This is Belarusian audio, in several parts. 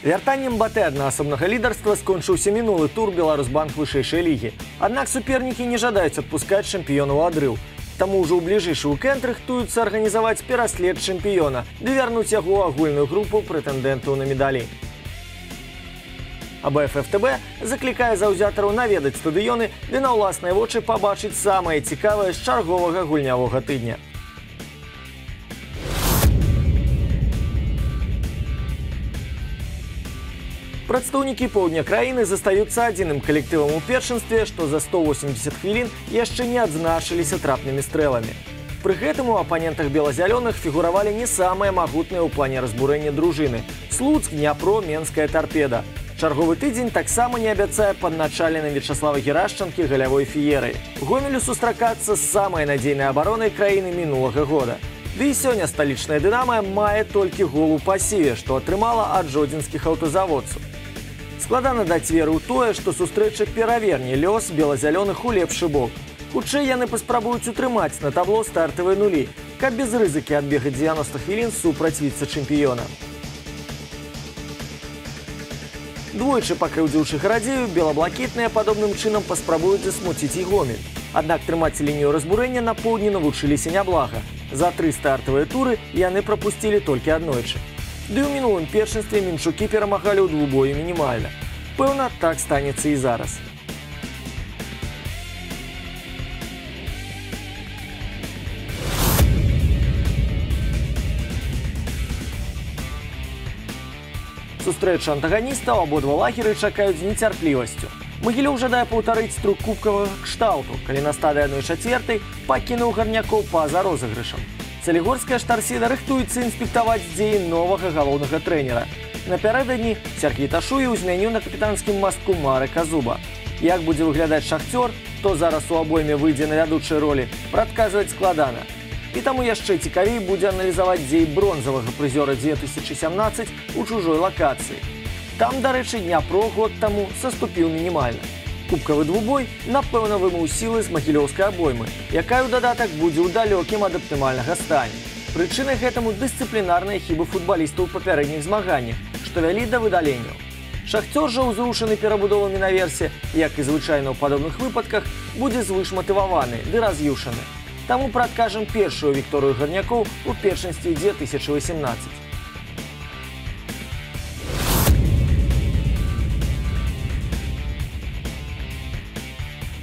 Вяртаннем Батэ аднаасобнага лідарства скончыўся мінулы тур Беларусьбанк вышэйшай лігі. Аднак супернікі не жадаюць адпускаць чэмпіёна ў адрыў. Таму ўжо ў бліжэйшы ўкенд рыхтуюцца арганізаваць пераслед чэмпіёна ды вярнуць яго ў агульную групу прэтэндэнтаў на медалі. АБФ-ФТБ заклікае заўзятараў наведаць стадыёны ды на ўласныя вочы пабачыць самае цікавае з чарговага гульнявога тыдня. Прадстаўнікі поўдня краіны застаюцца адзіным калектывам у першынстве, што за 180 хвілін яшчэ не адзначыліся трапнымі стрэламі. Пры гэтым у апанентах бела-зялёных фігуравалі не самыя магутныя ў плане разбурэння дружыны – Слуцк, Дняпро, Менская Тарпеда. Чарговы тыдзень таксама не абяцае падначаленым Вячаслава Герашчанкі галявой феерай. Гомелю сустракацца з самай надзейнай абаронай краіны мінулага года. Ды і сёння сталічная «Дынама» мае толькі гол у пасіве, што атрымала ад жодзінскіх аўтазаводцаў. Складана даць веру ў тое, што сустрэча пераверне лёс бела-зялёных у лепшы бок. Хутчэй яны паспрабуюць утрымаць на табло стартавыя нулі, каб без рызыкі адбегаць 90 хвілін супраць віцэ-чэмпіёна. Двойчы пакрыўдзіўшы гарадзею, белаблакітныя падобным чынам паспрабуюць засмуціць і Гомель. Аднак трымаць лінію разбурэння на поўдні навучыліся няблага. За 3 стартавыя туры яны прапусцілі толькі аднойчы. Ды ў мінулым першынстве мінчукі перамагалі ў двубою мінімальна. Пэўна, так станецца і зараз. Сустрэчу антаганістаў абодва лагеры чакаюць з нецярплівасцю. Магілёў жадае паўтарыць струк кубкавага кшталту, калі на стадыі 1/4 пакінуў гарнякоў па-за розыгрышам. Салігорская ж «Тарсіда» рыхтуецца інспектаваць дзеі новага галоўнага трэнера. Напярэдадні Сяргей Ташуеў змяніў на капітанскім мастку Марека Зуба. Як будзе выглядаць «Шахцёр», хто зараз у абойме выйдзе на вядучай ролі, прадказваць складана. І таму яшчэ цікавей будзе аналізаваць дзеі бронзавага прызёра 2017 у чужой лакацыі. Там, дарэчы, Дняпро год таму саступіў мінімальна. Кубкавы двубой, напэўна, вымыў сілы з магілёўскай абоймы, якая ў дадатак будзе ў далёкім ад аптымальнага стане. Прычынай гэтаму дысцыплінарныя хібы футбалістаў у папярэдніх змаганнях, што вялі да выдаленняў. «Шахцёр» жа ўзрушаны перабудовамі наверсе, як і звычайна ў падобных выпадках, будзе звышматываваны ды раз'юшаны. Таму прадкажам першую вікторыю гарнякоў у першынстве 2018.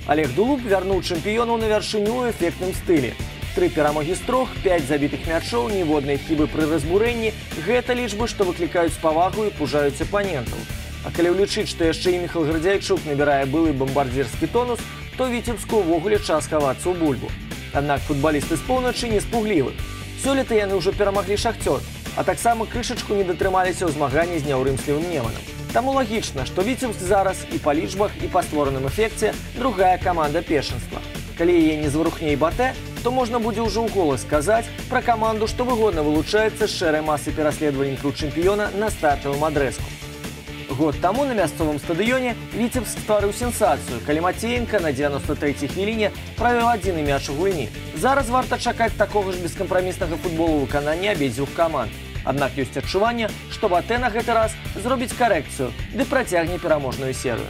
Олег Дулуб вярнуў чэмпіёнаў на вяршыню ў эфектным стылі. 3 перамогі з 3, 5 забітых мячоў, ніводнай хібы пры разбурэнні – гэта лічбы, што выклікаюць павагу і пужаюць апанентаў. А калі ўлічыць, што яшчэ і Міхал Градзяйчук набірае былы бамбардзірскі тонус, то Віцебску ўвогуле час хавацца ў бульбу. Аднак футбалісты з поўначы не спуглівы. Сёлета яны ўжо перамаглі «Шахцёр», а таксама крышачку не датрымаліся ў змаганні з няўрымслівым Неманам. Таму лагічна, што Віцебск зараз і па лічбах, і па створаным эфекце другая каманда першынства. Калі яе не зварухне і Батэ, то можна будзе ўжо ў голас сказаць пра каманду, што выгодна вылучаецца з шэрай масы пераследавальнікаў чэмпіёна на стартавым адрэзку. Год таму на мясцовым стадыёне Віцебск стварыў сенсацыю, калі Мацеенка на 93-й хвіліне правёў адзіны мяч у гульні. Зараз варта чакаць такога ж бескампраміснага футболу выканання абедзвюх каманд. Аднак ёсць адчуванне, што Батэ на гэты раз зробіць карэкцыю ды працягне пераможную серыю.